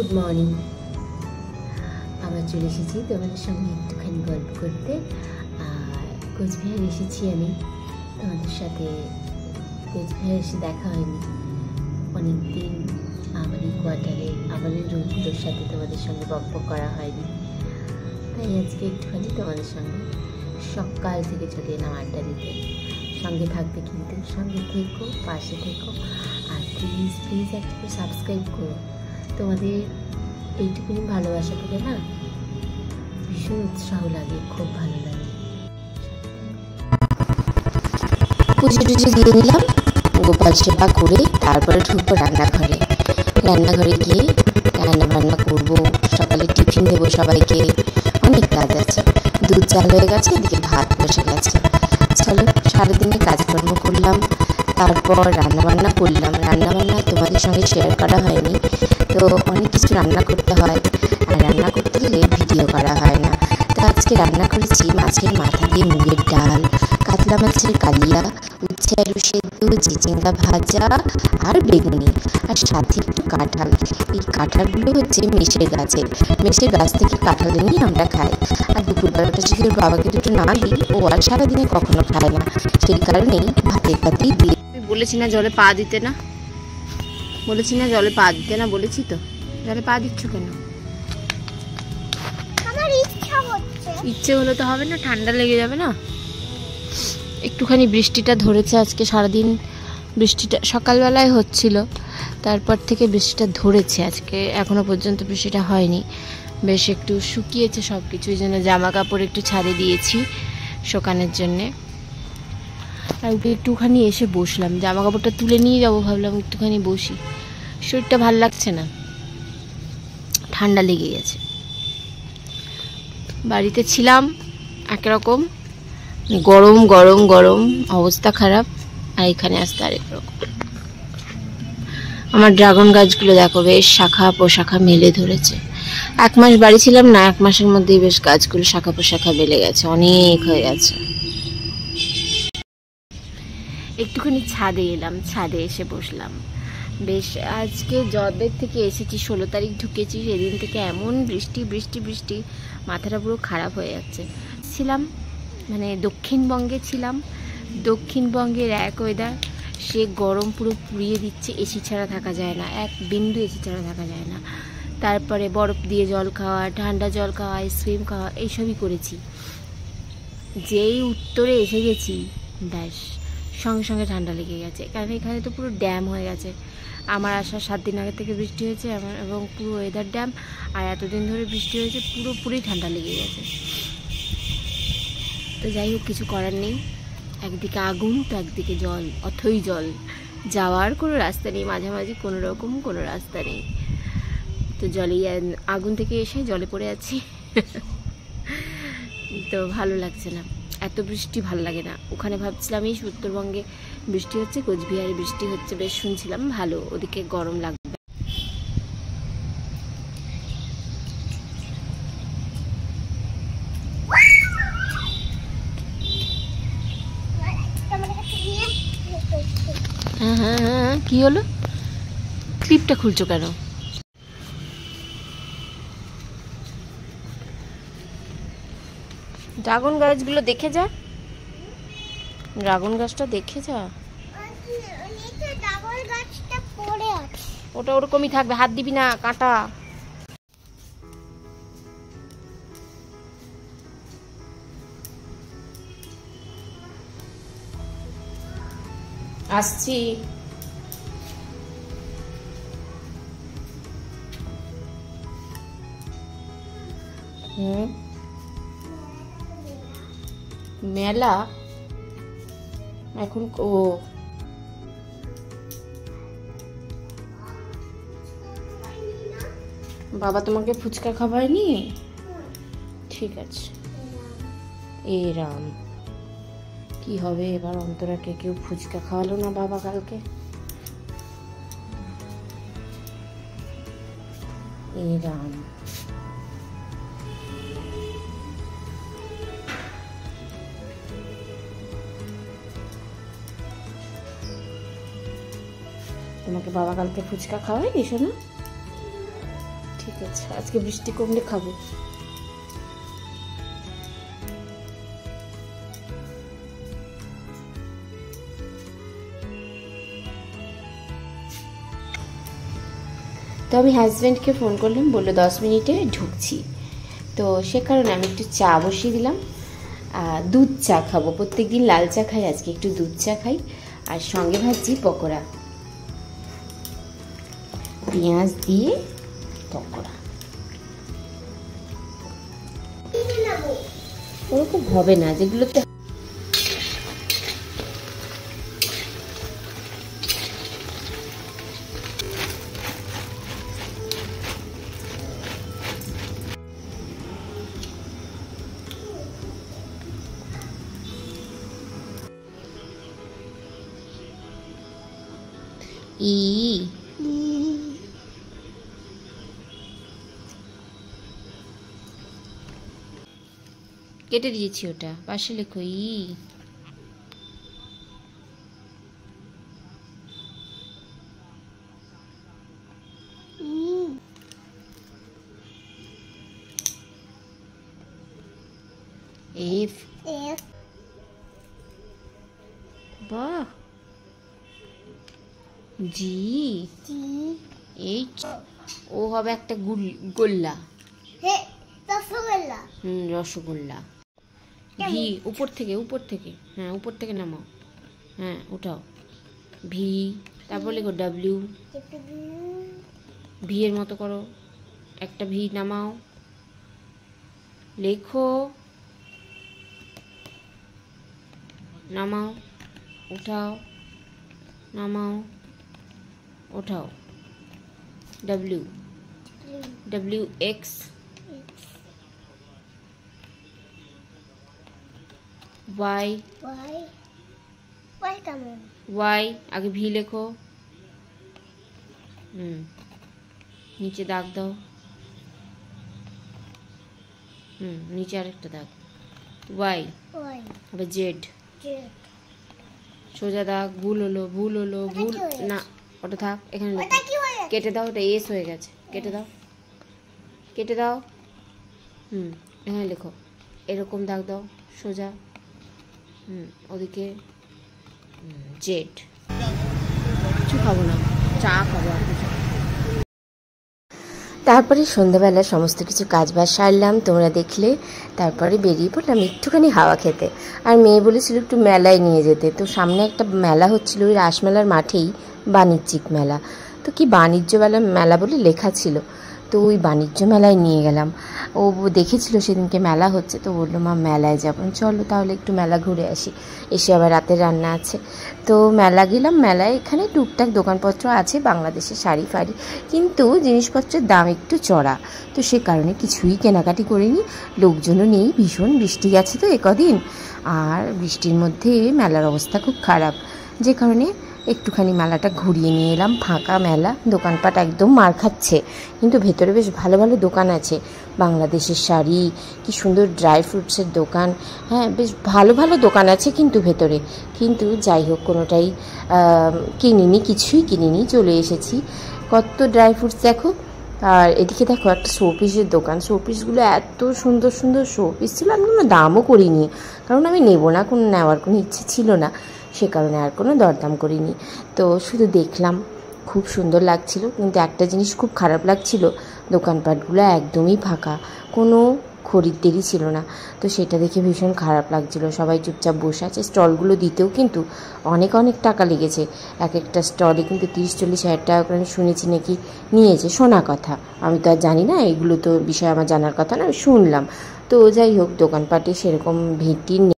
Good morning. আবার চলে এসেছি তোমাদের সঙ্গে একটুখানি গল্প করতে। আর কোচবিহার এসেছি আমি, তোমাদের সাথে কোচবিহার এসে দেখা হয়নি অনেক দিন। আমার এই কোয়ার্টারে আমাদের রুমগুলোর সাথে তোমাদের সঙ্গে বকবক করা হয়নি, তাই আজকে একটুখানি তোমাদের সঙ্গে সকাল থেকে চলে এলাম আড্ডা দিতে। সঙ্গে থাকবে কিন্তু, সঙ্গে থেকো, পাশে থেকো, আর প্লিজ প্লিজ একটা সাবস্ক্রাইব করো। তোমাদের এইটুকুনি ভালোবাসা পেলে না ভীষণ উৎসাহ লাগে, খুব ভালো লাগে। পুজো টুজো দিয়ে নিলাম, গোপাল সেবা করে তারপরে ঢুকবো রান্নাঘরে। রান্নাঘরে গিয়ে রান্না বান্না করবো, সকালে টিফিন দেবো সবাইকে, অনেক কাজ আছে। দুধ চাল হয়ে গেছে, এদিকে ভাত বসে গেছে। চলো সারাদিনে কাজকর্ম করলাম, তারপর রান্নাবান্না করলাম। রান্নাবান্না তোমাদের সঙ্গে শেয়ার করা হয়নি, তো অনেক কিছু রান্না করতে হয়, আর রান্না করতে গেলে ভিডিও করা হয় না। তো আজকে রান্না করেছি মাছের মাথা দিয়ে মুগের ডাল, কাতলা মাছের কালিয়া, উচ্ছে আলু সেদ্ধ, চিচিঙ্গা ভাজা আর বেগুনি, আর সাথে একটু কাঁঠাল। এই কাঁঠালগুলো হচ্ছে মেষের গাছ থেকে কাঁঠাল এনে আমরা খাই। আর দুপুরবেলাটা যদি ওর বাবাকে দুটো না দিই, ও আর সারাদিনে কখনো খায় না, সেই কারণেই ভাতের পাতেই দিয়ে। বলেছি না জলে পা দিতে না, বলেছি না জলে পা দিতে না, বলেছি তো, জলে পা দিচ্ছ কেন? আমার ইচ্ছা হচ্ছে। ইচ্ছে হলে তো হবে না, ঠান্ডা লেগে যাবে না। একটুখানি বৃষ্টিটা ধরেছে আজকে সারাদিন, বৃষ্টিটা সকালবেলায় হচ্ছিল, তারপর থেকে বৃষ্টিটা ধরেছে আজকে, এখনো পর্যন্ত বৃষ্টিটা হয়নি। বেশ একটু শুকিয়েছে সব কিছু, এই জন্য জামা কাপড় একটু ছাড়িয়ে দিয়েছি শুকানোর জন্যে। আর একটুখানি এসে বসলাম, জামা কাপড়টা তুলে নিয়ে যাবো ভাবলাম, একটুখানি বসি। শরীরটা ভাল লাগছে না, ঠান্ডা লেগে গেছে। বাড়িতে ছিলাম একরকম, গরম গরম গরম অবস্থা খারাপ, আর এখানে আসতে আরেক রকম। আমার ড্রাগন গাছগুলো দেখো বেশ শাখা পোশাখা মেলে ধরেছে। 1 মাস বাড়ি ছিলাম না, 1 মাসের মধ্যেই বেশ গাছগুলো শাখা পোশাখা মেলে গেছে, অনেক হয়ে গেছে। একটুখানি ছাদে এলাম, ছাদে এসে বসলাম। বেশ আজকে যবে থেকে এসেছি 16 তারিখ ঢুকেছি, সেদিন থেকে এমন বৃষ্টি বৃষ্টি বৃষ্টি, মাথাটা পুরো খারাপ হয়ে যাচ্ছে। ছিলাম মানে দক্ষিণবঙ্গে ছিলাম, দক্ষিণবঙ্গের এক ওয়েদার, সে গরম পুরো পুড়িয়ে দিচ্ছে, এসি ছাড়া থাকা যায় না, এক বিন্দু এসি ছাড়া থাকা যায় না। তারপরে বরফ দিয়ে জল খাওয়া, ঠান্ডা জল খাওয়া, আইসক্রিম খাওয়া, এইসবই করেছি। যেই উত্তরে এসে গেছি ব্যাস সঙ্গে সঙ্গে ঠান্ডা লেগে গেছে, কারণ এখানে তো পুরো ড্যাম হয়ে গেছে। আমার আসার 7 দিন আগে থেকে বৃষ্টি হয়েছে এবং পুরো ওয়েদার ড্যাম, আর এতদিন ধরে বৃষ্টি হয়েছে, পুরোপুরি ঠান্ডা লেগে গেছে। তো যাই হোক, কিছু করার নেই, একদিকে আগুন তো একদিকে জল, অথই জল, যাওয়ার কোনো রাস্তা নেই, মাঝামাঝি কোনো রকম কোনো রাস্তা নেই। তো জলেই, আগুন থেকে এসে জলে পড়ে আছি। তো ভালো লাগছে না, এত বৃষ্টি ভালো লাগে না। ওখানে ভাবছিলাম এই উত্তরবঙ্গে বৃষ্টি হচ্ছে, কোচবিহারে বৃষ্টি হচ্ছে, বেশ শুনছিলাম ভালো, ওদিকে গরম লাগবে। হ্যাঁ হ্যাঁ হ্যাঁ, কি হলো? ক্লিপটা খুলছো কেন? ড্রাগন গাছগুলো দেখে যা, ড্রাগন গাছটা দেখে যা। ওটা ওরকমই থাকবে, হাত দিবি না, কাঁটা। আসছি। মেলা এখন, ও বাবা তোমাকে ফুচকা খাওয়ায়নি? ঠিক আছে। এ রাম, কি হবে এবার? অন্তরাকে কেউ ফুচকা খাওয়ালো না বাবা কালকে। এ রাম, তোমাকে বাবা কালকে ফুচকা খাওয়ায়নি শোনো? ঠিক আছে, আজকে বৃষ্টি কমলে খাবো। তো আমি হাজব্যান্ডকে ফোন করলাম, বললো 10 মিনিটে ঢুকছি। তো সে কারণে আমি একটু চা বসিয়ে দিলাম। দুধ চা খাবো, প্রত্যেকদিন লাল চা খাই, আজকে একটু দুধ চা খাই। আর সঙ্গে ভাজছি পকোড়া, পেঁয়াজ দিয়ে পকোড়া। ওরকম হবে না যেগুলোতে কেটে দিয়েছি, ওটা পাশে লেখো এফ। বাহ, জি, এইচ। ও হবে একটা গোল্লা, রসগোল্লা। ভি, উপর থেকে হ্যাঁ, উপর থেকে নামাও, হ্যাঁ উঠাও, ভি। তারপর লেখো ডাব্লিউ, ভি এর মতো করো, একটা ভি নামাও, লেখো, নামাও, উঠাও, নামাও, উঠাও, W, W X, Y, Y আগে ভি লেখো, নিচে দাগ দাও, নিচে আরেকটা দাগ, ওয়াই, আবার জেড, সোজা দাগ, ভুল হলো, ভুল না, ওটা থাক, এখানে কেটে দাও, ওটা এস হয়ে গেছে, কেটে দাও, এখানে লেখো, এরকম দাগ দাও সোজা, ওদিকে জেড। কিছু খাবো না, চা খাবো আর কিছু। তারপরে সন্ধ্যাবেলা সমস্ত কিছু কাজবাজ সারলাম, তোমরা দেখলে। তারপরে বেরিয়ে পড়লাম একটুখানি হাওয়া খেতে। আর মেয়ে বলেছিল একটু মেলায় নিয়ে যেতে। তো সামনে একটা মেলা হচ্ছিল, ওই রাসমেলার মাঠেই বাণিজ্যিক মেলা। তো কি বাণিজ্য মেলা বলে লেখা ছিল, তো ওই বাণিজ্য মেলায় নিয়ে গেলাম। ও দেখেছিল সেদিনকে মেলা হচ্ছে, তো বললো মা মেলায় যাবো, চলো তাহলে একটু মেলা ঘুরে আসি, এসে আবার রাতের রান্না আছে। তো মেলা গেলাম। মেলায় এখানে টুকটাক দোকানপত্র আছে, বাংলাদেশের শাড়ি ফাড়ি, কিন্তু জিনিসপত্রের দাম একটু চড়া। তো সে কারণে কিছুই কেনাকাটি করিনি, লোকজনও নেই, ভীষণ বৃষ্টি গেছে তো একদিন, আর বৃষ্টির মধ্যে মেলার অবস্থা খুব খারাপ, যে কারণে একটুখানি মেলাটা ঘুরিয়ে নিয়ে এলাম। ফাঁকা মেলা, দোকানপাট একদম মার খাচ্ছে, কিন্তু ভেতরে বেশ ভালো ভালো দোকান আছে, বাংলাদেশের শাড়ি, কি সুন্দর ড্রাই ফ্রুটসের দোকান, হ্যাঁ বেশ ভালো ভালো দোকান আছে কিন্তু ভেতরে। কিন্তু যাই হোক, কোনোটাই কিনিনি, কিছুই কিনিনি, চলে এসেছি। কত ড্রাই ফ্রুটস দেখো। আর এদিকে দেখো একটা শোপিসের দোকান, শোপিসগুলো এত সুন্দর সুন্দর শোপিস ছিল, আমি কোনো দামও করিনি, কারণ আমি নেবো না, কোনো নেওয়ার কোনো ইচ্ছে ছিল না, সে কারণে আর কোনো দরদাম করিনি। তো শুধু দেখলাম, খুব সুন্দর লাগছিল। কিন্তু একটা জিনিস খুব খারাপ লাগছিল, দোকানপাটগুলো একদমই ফাঁকা, কোনো খরিদ্দেরই ছিল না। তো সেটা দেখে ভীষণ খারাপ লাগছিল, সবাই চুপচাপ বসে আছে। স্টলগুলো দিতেও কিন্তু অনেক অনেক টাকা লেগেছে, এক একটা স্টলে কিন্তু 30-40 হাজার টাকা করে আমি শুনেছি নাকি নিয়েছে, শোনা কথা, আমি তো আর জানি না, এগুলো তো বিষয় আমার জানার কথা না, আমি শুনলাম। তো যাই হোক, দোকানপাটে সেরকম ভিড় নেই।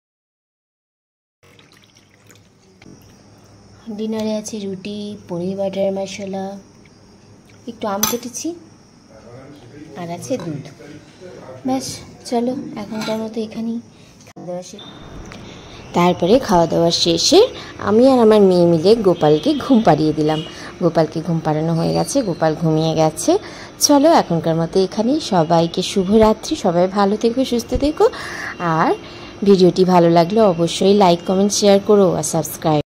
ডিনারে আছে রুটি, পনির বাটার মশলা, একটু আম কেটেছি, আর আছে দুধ। ব্যাস, চলো এখনকার মতো এখানেই খাওয়া দাওয়া শেষ। তারপরে খাওয়া দাওয়া শেষে আমি আর আমার মেয়ে মিলে গোপালকে ঘুম পাড়িয়ে দিলাম। গোপালকে ঘুম পাড়ানো হয়ে গেছে, গোপাল ঘুমিয়ে গেছে। চলো এখনকার মতো এখানেই, সবাইকে শুভরাত্রি, সবাই ভালো থেকো, সুস্থ থেকো। আর ভিডিওটি ভালো লাগলে অবশ্যই লাইক, কমেন্ট, শেয়ার করো আর সাবস্ক্রাইব।